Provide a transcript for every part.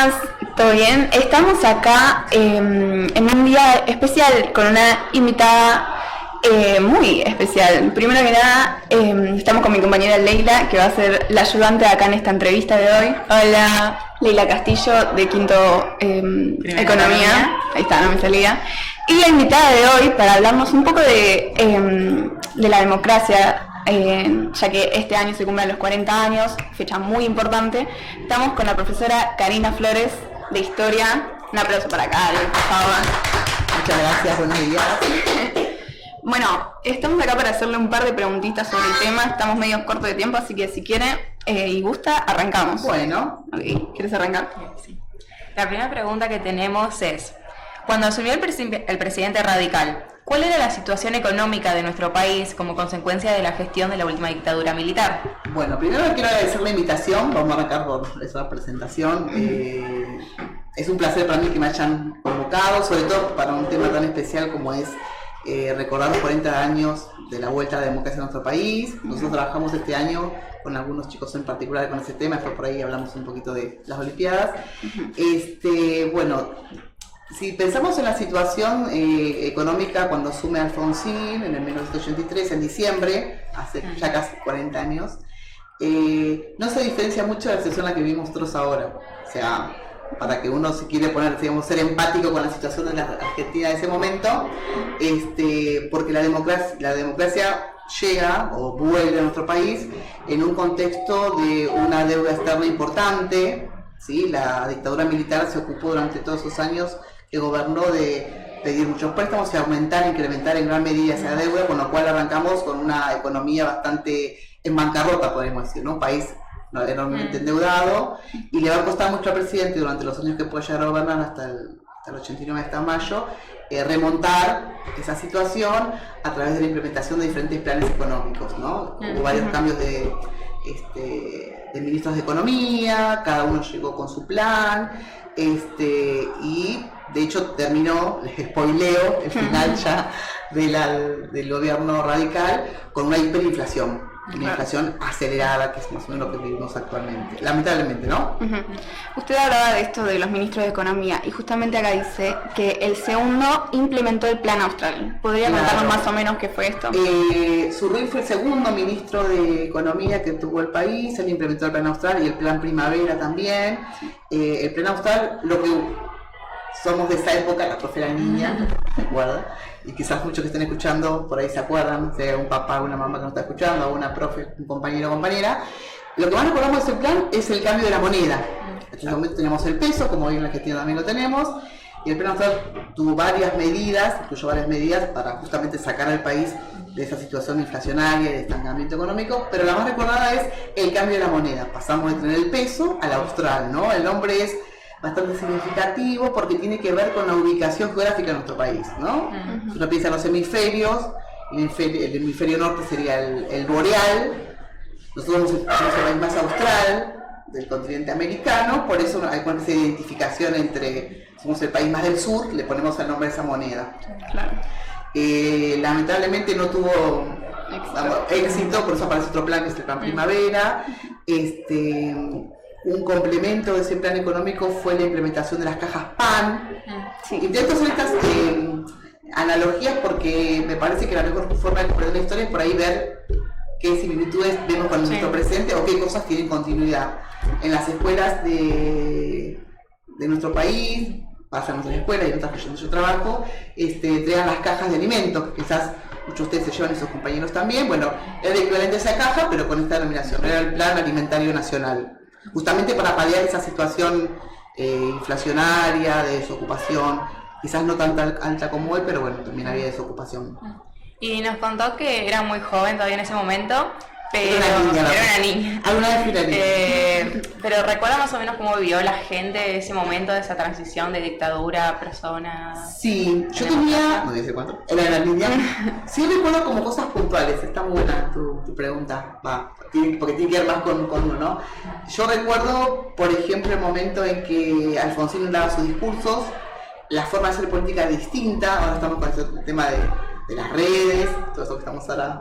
buenas, ¿todo bien? Estamos acá en un día especial con una invitada muy especial. Primero que nada, estamos con mi compañera Leila, que va a ser la ayudante acá en esta entrevista de hoy. Hola, Leila Castillo, de Quinto Economía. Ahí está, no me salía. Y la invitada de hoy para hablarnos un poco de la democracia, ya que este año se cumplen los 40 años, fecha muy importante. Estamos con la profesora Karina Flores, de Historia. Un aplauso para Karen, por favor. Muchas gracias, buenos días. Bueno, estamos acá para hacerle un par de preguntitas sobre el tema. Estamos medio cortos de tiempo, así que si quiere y gusta, arrancamos. Bueno. Okay. ¿Quieres arrancar? Sí. La primera pregunta que tenemos es, cuando asumió el presidente radical, ¿cuál era la situación económica de nuestro país como consecuencia de la gestión de la última dictadura militar? Bueno, primero quiero agradecer la invitación, vamos a arrancar por esa presentación. Es un placer para mí que me hayan convocado, sobre todo para un tema tan especial como es recordar los 40 años de la vuelta a la democracia en nuestro país. Nosotros trabajamos este año con algunos chicos en particular con ese tema, después por ahí hablamos un poquito de las Olimpiadas. Bueno, si pensamos en la situación económica cuando asume Alfonsín en el 1983, en diciembre, hace ya casi 40 años, no se diferencia mucho de la situación en la que vivimos nosotros ahora. O sea, para que uno, si quiere poner, digamos, ser empático con la situación de la Argentina de ese momento, porque la democracia llega o vuelve a nuestro país en un contexto de una deuda externa importante, ¿sí? La dictadura militar se ocupó durante todos esos años que gobernó de pedir muchos préstamos y incrementar en gran medida esa deuda, con lo cual arrancamos con una economía bastante en bancarrota, podemos decir, ¿no? Un país enormemente endeudado, y le va a costar mucho al presidente durante los años que puede llegar a gobernar hasta el 89, hasta mayo, remontar esa situación a través de la implementación de diferentes planes económicos, ¿no? Hubo varios cambios de ministros de economía, cada uno llegó con su plan, y de hecho terminó, les spoileo, el final ya del gobierno radical con una hiperinflación. Una inflación acelerada, que es más o menos lo que vivimos actualmente, lamentablemente, ¿no? Usted hablaba de esto de los ministros de Economía, y justamente acá dice que el segundo implementó el Plan Austral. ¿Podría contarnos más o menos qué fue esto? Surruy fue el segundo ministro de Economía que tuvo el país. Él implementó el Plan Austral y el Plan Primavera también. El Plan Austral, lo que somos de esa época, la profe era niña, ¿recuerda? Y quizás muchos que estén escuchando por ahí se acuerdan, sea un papá o una mamá que nos está escuchando, o una profe, un compañero o compañera. Lo que más recordamos de ese plan es el cambio de la moneda. En ese momento teníamos el peso, como hoy en la Argentina también lo tenemos, y el Plan Austral tuvo incluyó varias medidas para justamente sacar al país de esa situación inflacionaria y de estancamiento económico, pero la más recordada es el cambio de la moneda. Pasamos de tener el peso al austral, ¿no? El nombre es bastante significativo porque tiene que ver con la ubicación geográfica de nuestro país, ¿no? Si uno piensa en los hemisferios, el hemisferio norte sería el boreal, nosotros somos el país más austral del continente americano, por eso hay esa identificación entre somos el país más del sur, le ponemos el nombre de esa moneda. Claro. Lamentablemente no tuvo éxito, por eso aparece otro plan que es el Plan Primavera. Un complemento de ese plan económico fue la implementación de las cajas PAN. Sí. Intento hacer estas analogías porque me parece que la mejor forma de comprender la historia es por ahí ver qué similitudes vemos con nuestro presente o qué cosas tienen continuidad. En las escuelas de nuestro país, pasa en nuestras escuelas y en otras que yo trabajo, entregan las cajas de alimentos, que quizás muchos de ustedes se llevan y sus compañeros también. Bueno, era el equivalente a esa caja, pero con esta denominación, era el Plan Alimentario Nacional. Justamente para paliar esa situación inflacionaria, de desocupación, quizás no tan alta como hoy, pero bueno, también había desocupación. Y nos contó que era muy joven todavía en ese momento, pero era una niña. ¿Alguna vez fui una niña? Pero recuerda más o menos cómo vivió la gente de ese momento, de esa transición de dictadura a persona. Sí, yo tenía, no dice cuánto, era la niña. Sí recuerdo como cosas puntuales, está muy buena tu pregunta, porque tiene que ver más con uno, ¿no? Yo recuerdo, por ejemplo, el momento en que Alfonsín daba sus discursos, la forma de hacer política es distinta. Ahora estamos con el tema de las redes, todo eso que estamos ahora,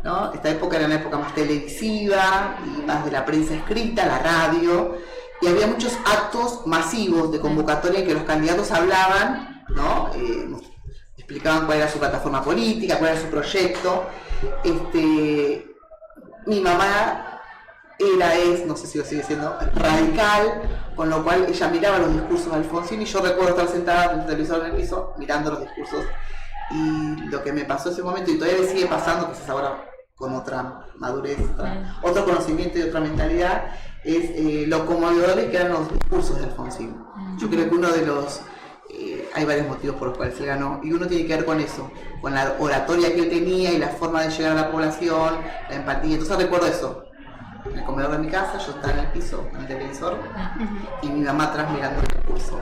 ¿no? Esta época era una época más televisiva y más de la prensa escrita, la radio, y había muchos actos masivos de convocatoria en que los candidatos hablaban, ¿no? Explicaban cuál era su plataforma política, cuál era su proyecto. Mi mamá no sé si lo sigue siendo, radical, con lo cual ella miraba los discursos de Alfonsín, y yo recuerdo estar sentada frente al televisor en el piso mirando los discursos, y lo que me pasó ese momento, y todavía me sigue pasando, quizás ahora con otra madurez, otro conocimiento y otra mentalidad, es lo conmovedores que eran los discursos de Alfonsín. Yo creo que uno de los hay varios motivos por los cuales él ganó, y uno tiene que ver con eso, con la oratoria que él tenía y la forma de llegar a la población, la empatía. Entonces recuerdo eso, en el comedor de mi casa, yo estaba en el piso con el televisor y mi mamá atrás mirando el discurso.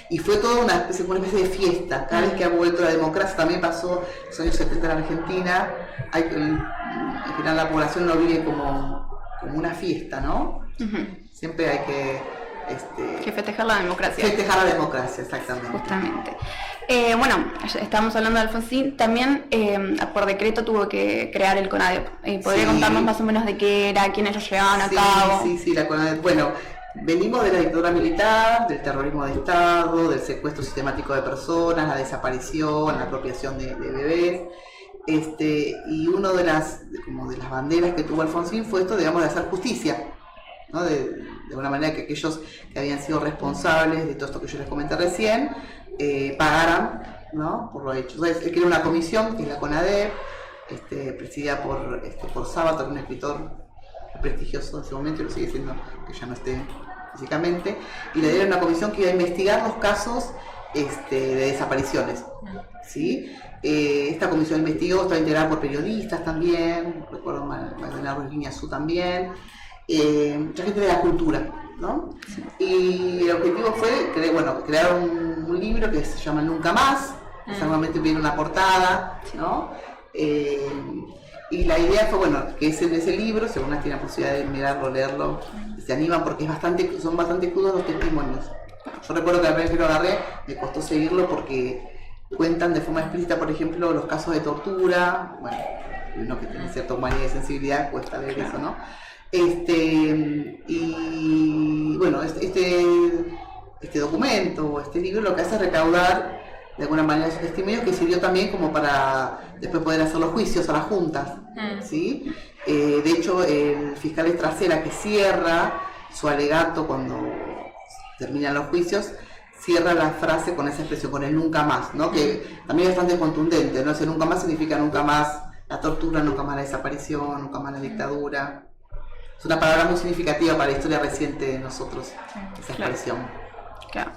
Y fue toda una especie de fiesta. Cada vez que ha vuelto la democracia, también pasó en los años 70 en Argentina, en general la población lo vive como una fiesta, ¿no? Siempre hay que festejar la democracia. Festejar la democracia, exactamente. Justamente. Bueno, estábamos hablando de Alfonsín, también por decreto tuvo que crear el CONADEP. ¿Podría contarnos más o menos de qué era, quiénes lo llevaban a cabo? Sí, la CONADEP. Bueno, venimos de la dictadura militar, del terrorismo de Estado, del secuestro sistemático de personas, la desaparición, la apropiación de bebés. Y una de las banderas que tuvo Alfonsín fue esto, digamos, de hacer justicia, ¿no? De una manera que aquellos que habían sido responsables de todo esto que yo les comenté recién pagaran, ¿no? Por lo hecho. Entonces, él creó una comisión, que es la CONADEP, presidida por Sábato, un escritor prestigioso en ese momento, y lo sigue siendo, que ya no esté físicamente, y le dieron una comisión que iba a investigar los casos de desapariciones, ¿sí? Esta comisión investigó, estaba integrada por periodistas también, recuerdo Magdalena Ruiz Guiñazú también, mucha gente de la cultura, ¿no? Sí. Y el objetivo fue crear un libro que se llama Nunca Más, que seguramente viene una portada, ¿no? Y la idea fue, que ese libro, si algunas tienen la posibilidad de mirarlo, leerlo, se animan porque son bastante crudos los testimonios. Yo recuerdo que la primera vez que lo agarré me costó seguirlo porque cuentan de forma explícita, por ejemplo, los casos de tortura. Bueno, uno que tiene cierta humanidad y sensibilidad cuesta leer eso, ¿no? Y bueno, este documento, este libro, lo que hace es recaudar de alguna manera esos testimonios, que sirvió también como para después poder hacer los juicios a las juntas, ¿sí? De hecho, el fiscal Estracera, que cierra su alegato cuando terminan los juicios, cierra la frase con esa expresión, con el nunca más, ¿no? Que también es bastante contundente, ¿no? Ese nunca más significa nunca más la tortura, nunca más la desaparición, nunca más la dictadura. Es una palabra muy significativa para la historia reciente de nosotros, esa expresión. Claro.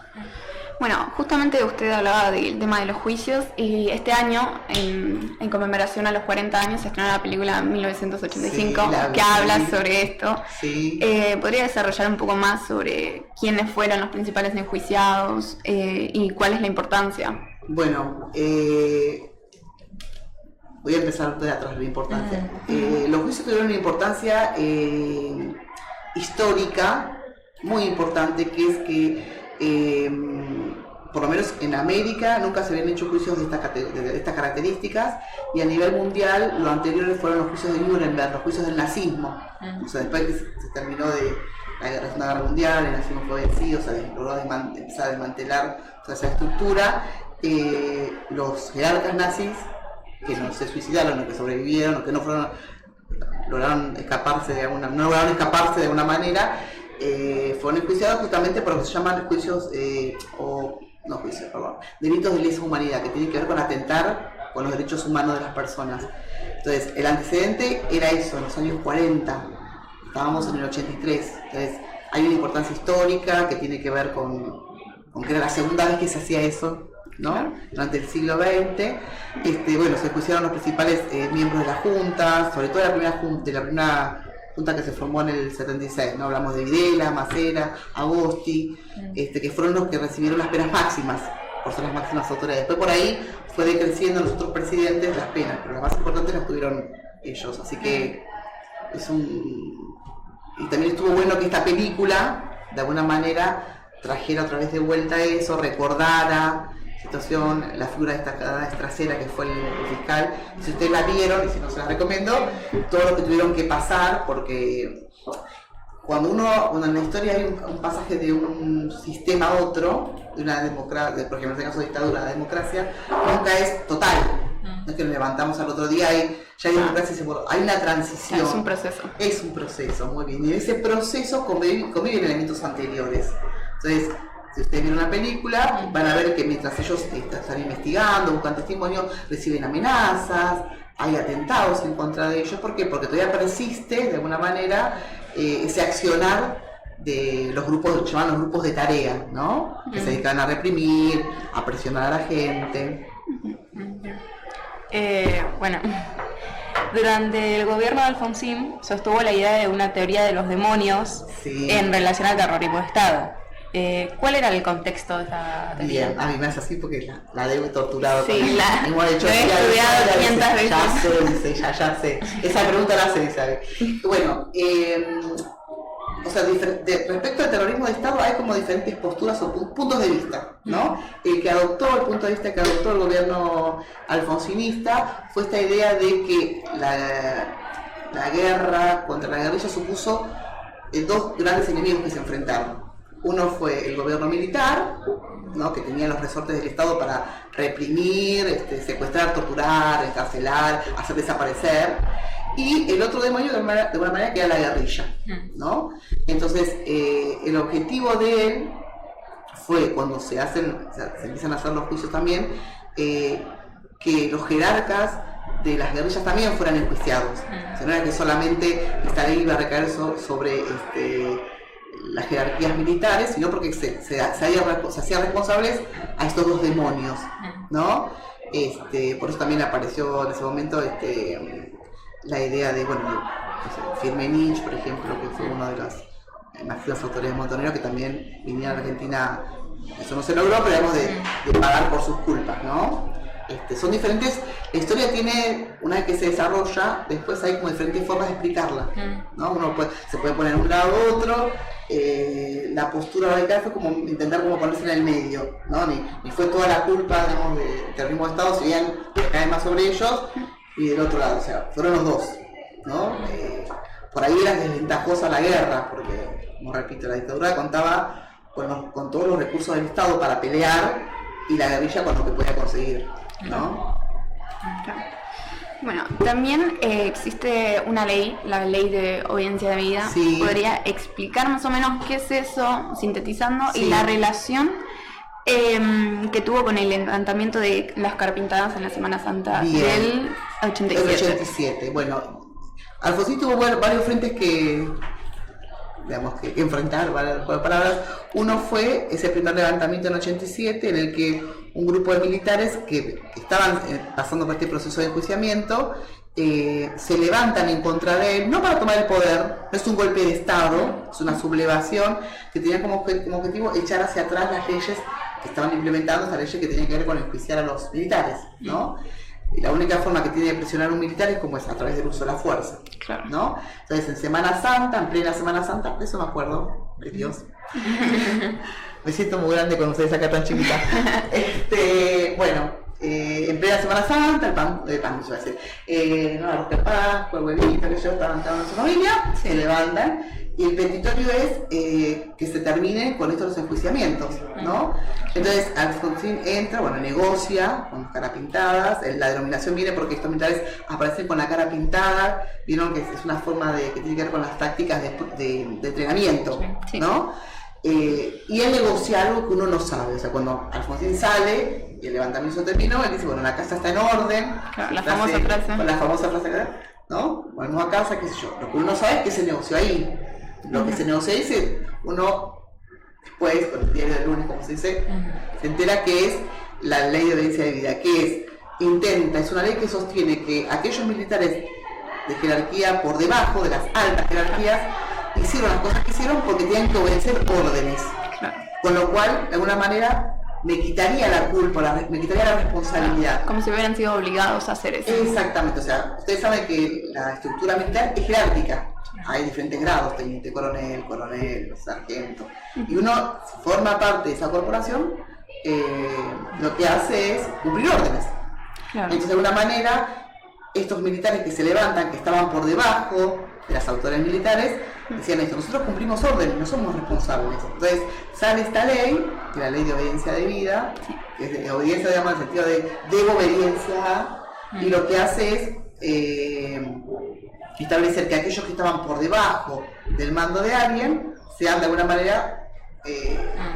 Bueno, justamente usted hablaba del tema de los juicios, y este año, en conmemoración a los 40 años, se estrenó la película 1985, que habla sobre esto. Sí. ¿Podría desarrollar un poco más sobre quiénes fueron los principales enjuiciados y cuál es la importancia? Bueno, voy a empezar de atrás, la importancia. Los juicios tuvieron una importancia histórica muy importante, que es que por lo menos en América nunca se habían hecho juicios de estas características, y a nivel mundial lo anteriores fueron los juicios de Nuremberg, los juicios del nazismo. O sea, después que se terminó de la Segunda Guerra Mundial, el nazismo fue vencido, se logró empezar a desmantelar toda esa estructura. Los jerarcas nazis, que no se suicidaron, o que sobrevivieron, o que no lograron escaparse de alguna manera, fueron enjuiciados justamente por lo que se llaman delitos de lesa humanidad, que tienen que ver con atentar con los derechos humanos de las personas. Entonces, el antecedente era eso, en los años 40, estábamos en el 83, entonces hay una importancia histórica que tiene que ver con que era la segunda vez que se hacía eso, ¿no? Claro. Durante el siglo XX. Se enjuiciaron los principales miembros de la Junta, sobre todo de la primera junta que se formó en el 76, ¿no? Hablamos de Videla, Macera, Agosti, que fueron los que recibieron las penas máximas, por ser las máximas autoridades. Después por ahí fue decreciendo los otros presidentes las penas, pero las más importantes las tuvieron ellos, así que y también estuvo bueno que esta película, de alguna manera, trajera otra vez de vuelta eso, recordara situación, la figura destacada de Estracera, que fue el fiscal. Si ustedes la vieron, y si no se la recomiendo, todo lo que tuvieron que pasar, porque cuando en la historia hay un pasaje de un sistema a otro, de una democracia, por ejemplo en este caso de dictadura a democracia, nunca es total. No es que nos levantamos al otro día y ya hay democracia y se borró. Hay una transición. Es un proceso. Es un proceso, muy bien. Y en ese proceso conviven elementos anteriores. Entonces, si ustedes ven una película, van a ver que mientras ellos están investigando, buscan testimonio, reciben amenazas, hay atentados en contra de ellos. ¿Por qué? Porque todavía persiste, de alguna manera, ese accionar de los grupos, llamaban los grupos de tarea, ¿no? Que se dedican a reprimir, a presionar a la gente. Bueno, durante el gobierno de Alfonsín sostuvo la idea de una teoría de los demonios en relación al terrorismo de Estado. ¿Cuál era el contexto de esta teoría? Bien, a mí me hace así porque la debo torturado. Sí, hemos hecho lo he estudiado 500 veces. Ya sé. Esa pregunta la sé, ¿sabe? Bueno, o sea, respecto al terrorismo de Estado hay como diferentes posturas o puntos de vista, ¿no? El punto de vista que adoptó el gobierno alfonsinista fue esta idea de que la guerra contra la guerrilla supuso dos grandes enemigos que se enfrentaron. Uno fue el gobierno militar, ¿no? Que tenía los resortes del Estado para reprimir, secuestrar, torturar, encarcelar, hacer desaparecer. Y el otro demonio de alguna manera que era la guerrilla, ¿no? Entonces el objetivo de él fue cuando se empiezan a hacer los juicios también, que los jerarcas de las guerrillas también fueran enjuiciados. O sea, no era que solamente esta ley iba a recaer sobre las jerarquías militares, sino porque se hacían responsables a estos dos demonios, ¿no? Por eso también apareció en ese momento la idea de, Firmenich, por ejemplo, que fue uno de los máximos autores de Montonero, que también vinieron a Argentina, eso no se logró, pero digamos de pagar por sus culpas, ¿no? Son diferentes, la historia tiene, una vez que se desarrolla, después hay como diferentes formas de explicarla, ¿no? Uno se puede poner un lado u otro, la postura radical fue como intentar como ponerse en el medio, ¿no? Ni fue toda la culpa, digamos, del terrorismo de Estado, si bien cae más sobre ellos, y del otro lado, o sea, fueron los dos, ¿no? Por ahí era desventajosa la guerra, porque, como repito, la dictadura contaba con todos los recursos del Estado para pelear, y la guerrilla con lo que podía conseguir, ¿no? Bueno, también existe una ley, la ley de obediencia debida. Sí. ¿Podría explicar más o menos qué es eso, sintetizando, Sí. y la relación que tuvo con el levantamiento de las carpintadas en la Semana Santa del 87? El 87, bueno, Alfonsín tuvo varios frentes que enfrentar, varias palabras. Uno fue ese primer levantamiento en el 87, en el que un grupo de militares que estaban pasando por este proceso de enjuiciamiento se levantan en contra de él, no para tomar el poder, no es un golpe de Estado, es una sublevación que tenía como objetivo echar hacia atrás las leyes que estaban implementando, estas leyes que tenían que ver con enjuiciar a los militares, ¿no? Y la única forma que tiene de presionar a un militar es como es a través del uso de la fuerza, Claro. ¿no? Entonces en Semana Santa, en plena Semana Santa, de eso me acuerdo, de Dios. Me siento muy grande con ustedes acá tan chiquita. En plena Semana Santa, el pan yo iba a decir, la rosca de Pascua, el huevito, que yo estaban en su familia, se levantan, y el petitorio es que se termine con estos los enjuiciamientos, ¿no? Entonces Alfonsín entra, negocia con cara pintadas, la denominación viene porque estos militares aparecen con la cara pintada, vieron que es una forma que tiene que ver con las tácticas de entrenamiento, Sí. ¿no? Y él negocia algo que uno no sabe, o sea, cuando Alfonsín sale y el levantamiento terminó, él dice, la casa está en orden, Claro, la famosa frase. con la famosa frase, ¿no? Bueno, a casa, qué sé yo, lo que uno no sabe es que se negoció ahí, lo que se negoció ahí, uno después, con el diario del lunes, como se dice, se entera que es la ley de obediencia de vida, que es una ley que sostiene que aquellos militares de jerarquía por debajo de las altas jerarquías hicieron las cosas que hicieron porque tenían que obedecer órdenes. Claro. Con lo cual, de alguna manera, me quitaría la culpa, me quitaría la responsabilidad. Como si hubieran sido obligados a hacer eso. Exactamente, o sea, ustedes saben que la estructura militar es jerárquica. Hay diferentes grados, teniente coronel, sargento. Y uno forma parte de esa corporación, lo que hace es cumplir órdenes. Claro. Entonces, de alguna manera, estos militares que se levantan, que estaban por debajo de las autoridades militares, decían esto: nosotros cumplimos órdenes, no somos responsables. Entonces sale esta ley, que es la ley de obediencia debida, que es de obediencia, digamos, en el sentido de debo obediencia, y lo que hace es establecer que aquellos que estaban por debajo del mando de alguien sean de alguna manera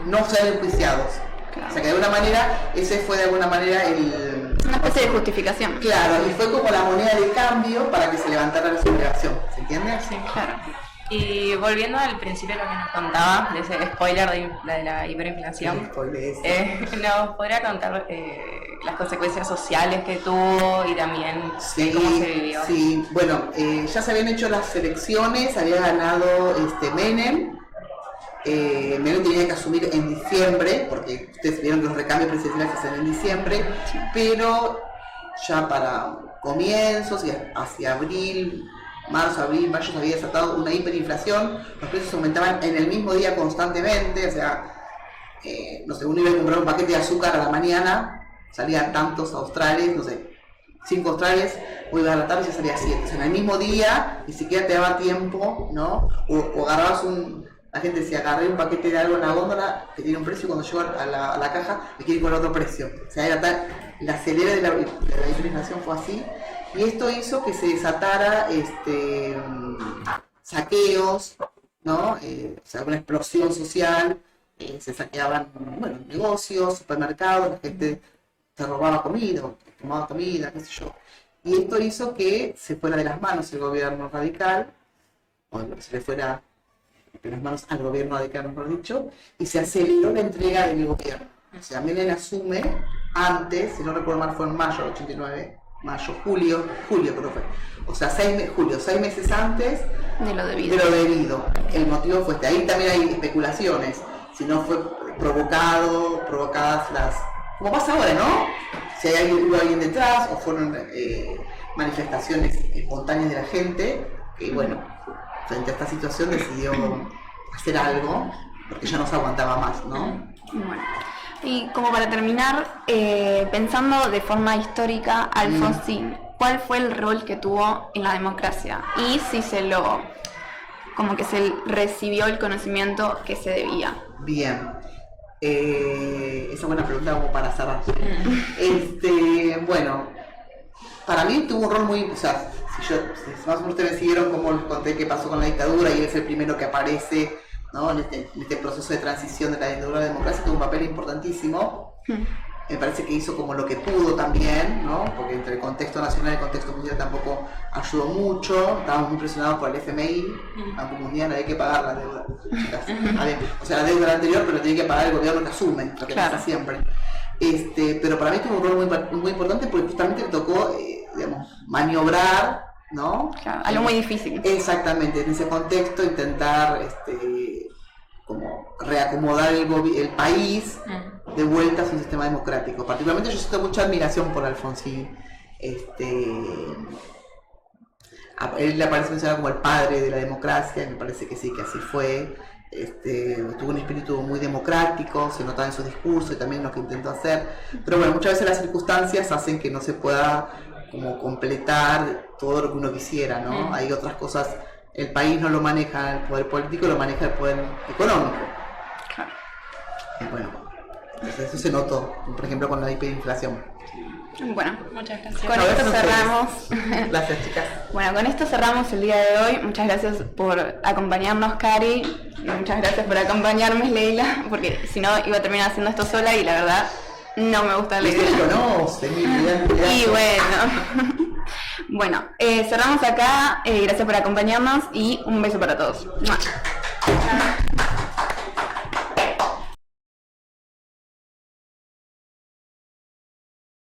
no sean enjuiciados. Claro. O sea que de alguna manera ese fue de alguna manera una especie de justificación. Claro, y fue como la moneda de cambio para que se levantara la sublevación. ¿Se entiende? Sí, claro. Y volviendo al principio de lo que nos contaba, de ese spoiler de la hiperinflación, ¿nos podría contar las consecuencias sociales que tuvo y también cómo se vivió? Sí, bueno, ya se habían hecho las elecciones, había ganado Menem. Menem tenía que asumir en diciembre, porque ustedes vieron que los recambios presidenciales se hacen en diciembre, pero ya para comienzos y hacia abril, marzo, abril, mayo se había desatado una hiperinflación, los precios aumentaban en el mismo día constantemente, o sea, no sé, uno iba a comprar un paquete de azúcar a la mañana, salían tantos australes, no sé, 5 australes, o iba a la tarde y ya salía 7, o sea, en el mismo día, ni siquiera te daba tiempo, ¿no? O agarrabas la gente decía, agarré un paquete de algo en la góndola que tiene un precio y cuando llego a la caja me quiere ir con otro precio. O sea, era la acelera de la hiperinflación fue así. Y esto hizo que se desatara saqueos, ¿no? O sea, una explosión social, se saqueaban, bueno, negocios, supermercados, la gente se robaba comida, tomaba comida, qué sé yo. Y esto hizo que se fuera de las manos el gobierno radical, o se le fuera de las manos al gobierno radical, mejor dicho, y se aceleró la entrega del gobierno. O sea, Menem asume antes, si no recuerdo mal, fue en mayo del 89, julio creo que fue. O sea, 6 meses antes de lo debido. El motivo fue este. Ahí también hay especulaciones. Si no fue provocadas las... Como pasa ahora, ¿no? Si hubo alguien detrás o fueron manifestaciones espontáneas de la gente, que bueno, frente a esta situación decidió hacer algo, porque ya no se aguantaba más, ¿no? Bueno. Y como para terminar, pensando de forma histórica, Alfonsín, ¿cuál fue el rol que tuvo en la democracia? Y si como que se recibió el conocimiento que se debía. Bien. Esa es buena pregunta como para cerrar. Bueno, para mí tuvo un rol muy... O sea, si más o menos ustedes siguieron como les conté qué pasó con la dictadura y él es el primero que aparece, ¿no? en este proceso de transición de la dictadura a la democracia, tuvo un papel importantísimo. Me parece que hizo como lo que pudo también, ¿no? Porque entre el contexto nacional y el contexto mundial tampoco ayudó mucho. Estábamos muy presionados por el FMI, Banco Mundial, había que pagar la deuda. O sea, la deuda era anterior, pero tiene que pagar el gobierno que asume, lo que pasa siempre. Pero para mí tuvo un rol muy importante porque justamente le tocó, maniobrar, ¿no? Claro, algo muy difícil. Exactamente, en ese contexto intentar como reacomodar el país de vuelta a un sistema democrático. Particularmente yo siento mucha admiración por Alfonsín. Él le aparece mencionado como el padre de la democracia, y me parece que sí, que así fue. Tuvo un espíritu muy democrático, se notaba en su discurso y también en lo que intentó hacer. Pero bueno, muchas veces las circunstancias hacen que no se pueda como completar todo lo que uno quisiera, ¿no? Hay otras cosas. El país no lo maneja el poder político, lo maneja el poder económico. Claro. Y bueno, entonces eso se notó, por ejemplo, con la hiperinflación. Bueno, muchas gracias. Con esto cerramos. Gracias, chicas. Bueno, con esto cerramos el día de hoy. Muchas gracias por acompañarnos, Cari. Y muchas gracias por acompañarme, Leila, porque si no iba a terminar haciendo esto sola y la verdad no me gusta leer. Y bueno. Bueno, cerramos acá. Gracias por acompañarnos y un beso para todos.